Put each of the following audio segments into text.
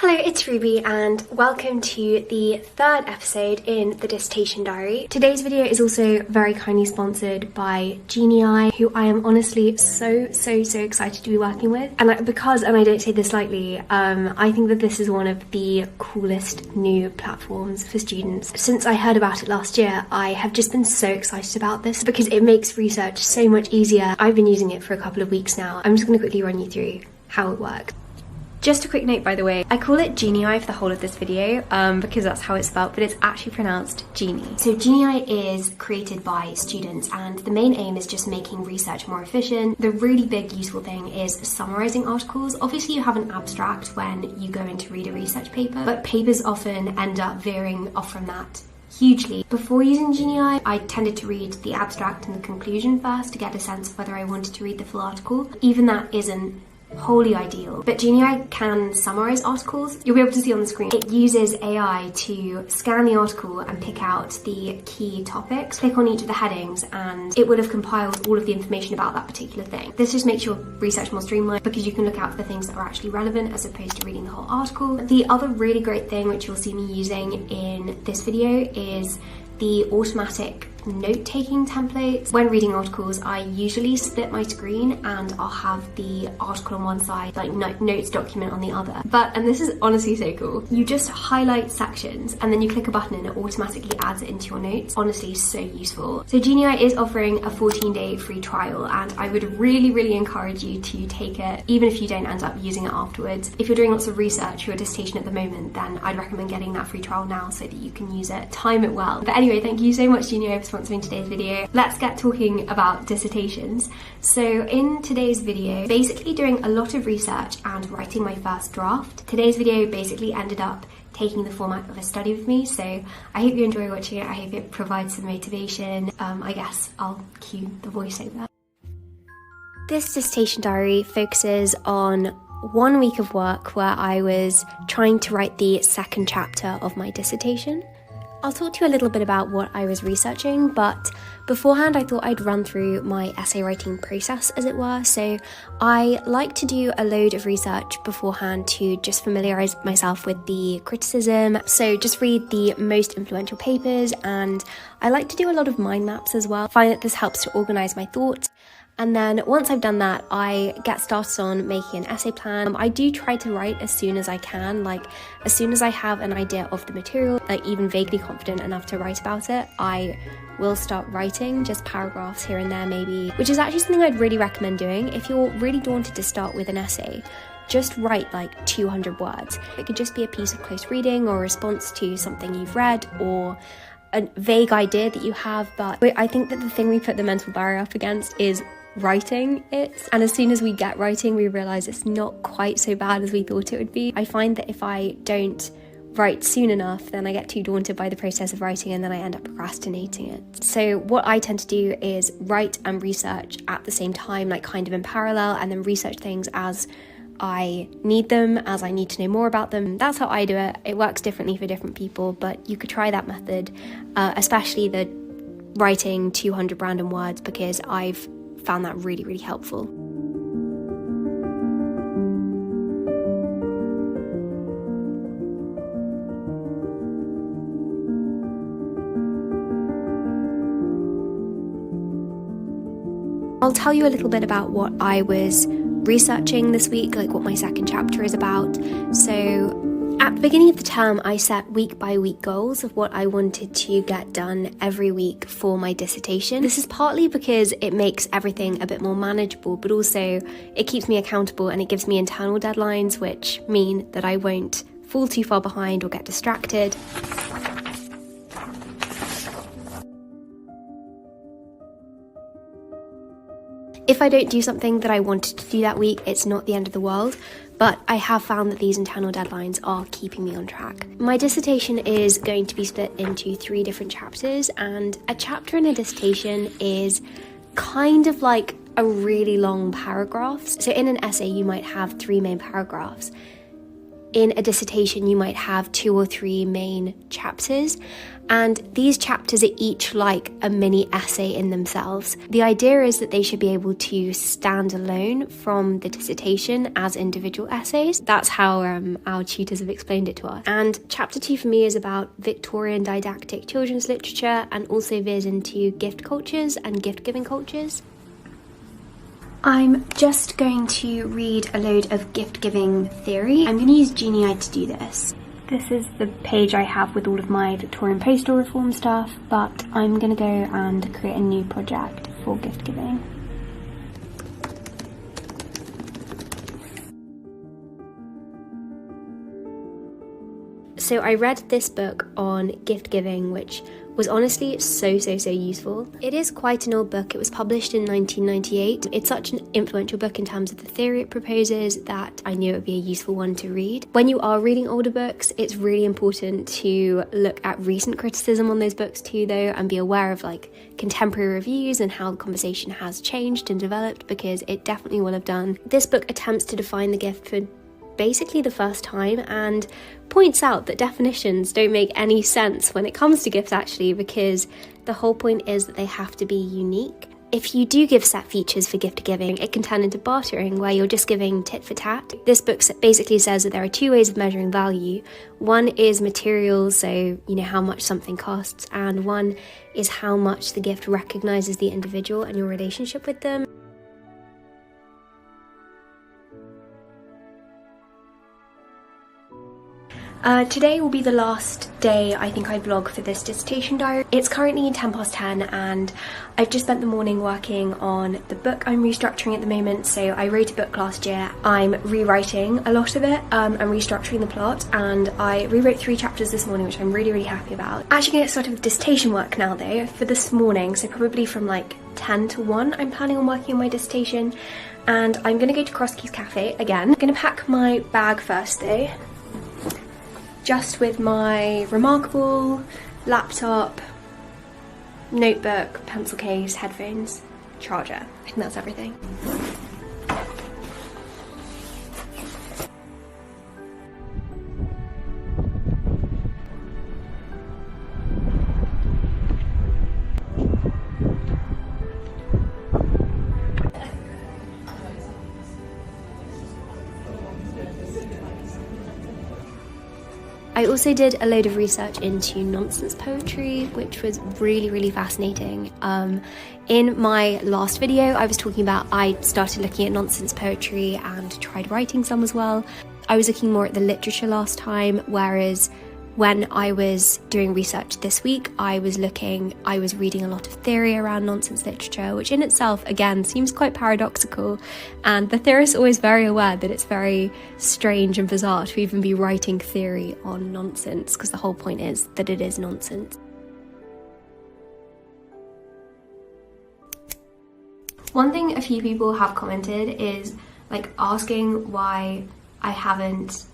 Hello, it's Ruby and welcome to the third episode in the Dissertation Diary. Today's video is also very kindly sponsored by Genii, who I am honestly so excited to be working with. And I don't say this lightly, I think that this is one of the coolest new platforms for students. Since I heard about it last year, I have just been so excited about this because it makes research so much easier. I've been using it for a couple of weeks now. I'm just going to quickly run you through how it works. Just a quick note, by the way, I call it Genii for the whole of this video because that's how it's spelled, but it's actually pronounced Genie. So Genii is created by students and the main aim is just making research more efficient. The really big useful thing is summarizing articles. Obviously you have an abstract when you go in to read a research paper, but papers often end up veering off from that hugely. Before using Genii, I tended to read the abstract and the conclusion first to get a sense of whether I wanted to read the full article. Even that isn't wholly ideal, but Genii can summarize articles. You'll be able to see on the screen. It uses AI to scan the article and pick out the key topics. Click on each of the headings and it would have compiled all of the information about that particular thing. This just makes your research more streamlined because you can look out for the things that are actually relevant as opposed to reading the whole article. The other really great thing which you'll see me using in this video is the automatic note-taking templates. When reading articles, I usually split my screen and I'll have the article on one side, like notes document on the other. And this is honestly so cool. You just highlight sections and then you click a button and it automatically adds it into your notes. Honestly, so useful. So Genii is offering a 14-day free trial and I would really encourage you to take it, even if you don't end up using it afterwards. If you're doing lots of research for your dissertation at the moment, then I'd recommend getting that free trial now so that you can use it, time it well. But anyway, thank you so much Genii for sponsoring today's video. Let's get talking about dissertations. So in today's video, basically doing a lot of research and writing my first draft. Today's video basically ended up taking the format of a study with me, so I hope you enjoy watching it. I hope it provides some motivation. I guess I'll cue the voiceover. This dissertation diary focuses on 1 week of work where I was trying to write the second chapter of my dissertation. I'll talk to you a little bit about what I was researching, but beforehand I thought I'd run through my essay writing process, as it were. So I like to do a load of research beforehand to just familiarise myself with the criticism. So just read the most influential papers, and I like to do a lot of mind maps as well. I find that this helps to organise my thoughts. And then once I've done that, I get started on making an essay plan. I do try to write as soon as I can, like as soon as I have an idea of the material, like even vaguely confident enough to write about it, I will start writing just paragraphs here and there maybe, which is actually something I'd really recommend doing. If you're really daunted to start with an essay, just write like 200 words. It could just be a piece of close reading or a response to something you've read or a vague idea that you have, but I think that the thing we put the mental barrier up against is writing it, and as soon as we get writing we realise it's not quite so bad as we thought it would be. I find that if I don't write soon enough, then I get too daunted by the process of writing and then I end up procrastinating it. So what I tend to do is write and research at the same time, like kind of in parallel, and then research things as I need them, as I need to know more about them. That's how I do it. It works differently for different people, but you could try that method, especially the writing 200 random words, because I've found that really helpful. I'll tell you a little bit about what I was researching this week, like what my second chapter is about. So at the beginning of the term, I set week by week goals of what I wanted to get done every week for my dissertation. This is partly because it makes everything a bit more manageable, but also it keeps me accountable and it gives me internal deadlines, which mean that I won't fall too far behind or get distracted. If I don't do something that I wanted to do that week, it's not the end of the world, but I have found that these internal deadlines are keeping me on track. My dissertation is going to be split into 3 different chapters, and a chapter in a dissertation is kind of like a really long paragraph. So in an essay, you might have 3 main paragraphs. in a dissertation you might have 2 or 3 main chapters, and these chapters are each like a mini essay in themselves. The idea is that they should be able to stand alone from the dissertation as individual essays. That's how our tutors have explained it to us. And chapter 2 for me is about Victorian didactic children's literature and also veers into gift cultures and gift-giving cultures. I'm just going to read a load of gift-giving theory. I'm going to use Genii to do this. This is the page I have with all of my Victorian postal reform stuff, but I'm going to go and create a new project for gift-giving. So I read this book on gift giving, which was honestly so useful. It is quite an old book. It was published in 1998. It's such an influential book in terms of the theory it proposes that I knew it would be a useful one to read. When you are reading older books, it's really important to look at recent criticism on those books too, though, and be aware of like contemporary reviews and how the conversation has changed and developed, because it definitely will have done. This book attempts to define the gift for basically the first time and points out that definitions don't make any sense when it comes to gifts actually, because the whole point is that they have to be unique. If you do give set features for gift giving, it can turn into bartering where you're just giving tit for tat. This book basically says that there are 2 ways of measuring value. One is material, so you know how much something costs, and one is how much the gift recognizes the individual and your relationship with them. Today will be the last day I think I vlog for this dissertation diary. It's currently 10:10 and I've just spent the morning working on the book I'm restructuring at the moment. So I wrote a book last year. I'm rewriting a lot of it and restructuring the plot, and I rewrote 3 chapters this morning, which I'm really happy about. Actually gonna get started with dissertation work now though for this morning, so probably from like 10 to 1 I'm planning on working on my dissertation, and I'm gonna go to Cross Keys Cafe again. I'm gonna pack my bag first though, just with my Remarkable, laptop, notebook, pencil case, headphones, charger. I think that's everything. I also did a load of research into nonsense poetry, which was really fascinating. In my last video, I was talking about I started looking at nonsense poetry and tried writing some as well. I was looking more at the literature last time, whereas when I was doing research this week, I was reading a lot of theory around nonsense literature, which in itself, again, seems quite paradoxical. And the theorists are always very aware that it's very strange and bizarre to even be writing theory on nonsense, because the whole point is that it is nonsense. One thing a few people have commented is like asking why I haven't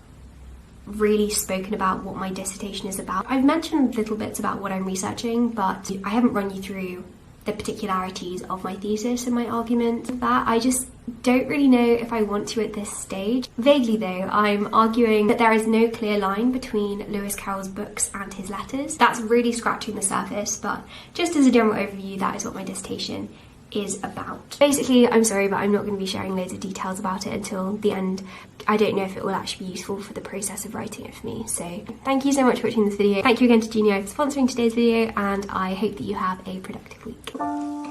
really spoken about what my dissertation is about. I've mentioned little bits about what I'm researching, but I haven't run you through the particularities of my thesis and my argument. That I just don't really know if I want to at this stage. Vaguely though, I'm arguing that there is no clear line between Lewis Carroll's books and his letters. That's really scratching the surface, but just as a general overview, that is what my dissertation is about. Basically, I'm sorry, but I'm not going to be sharing loads of details about it until the end. I don't know if it will actually be useful for the process of writing it for me. So thank you so much for watching this video. Thank you again to Genii for sponsoring today's video, and I hope that you have a productive week.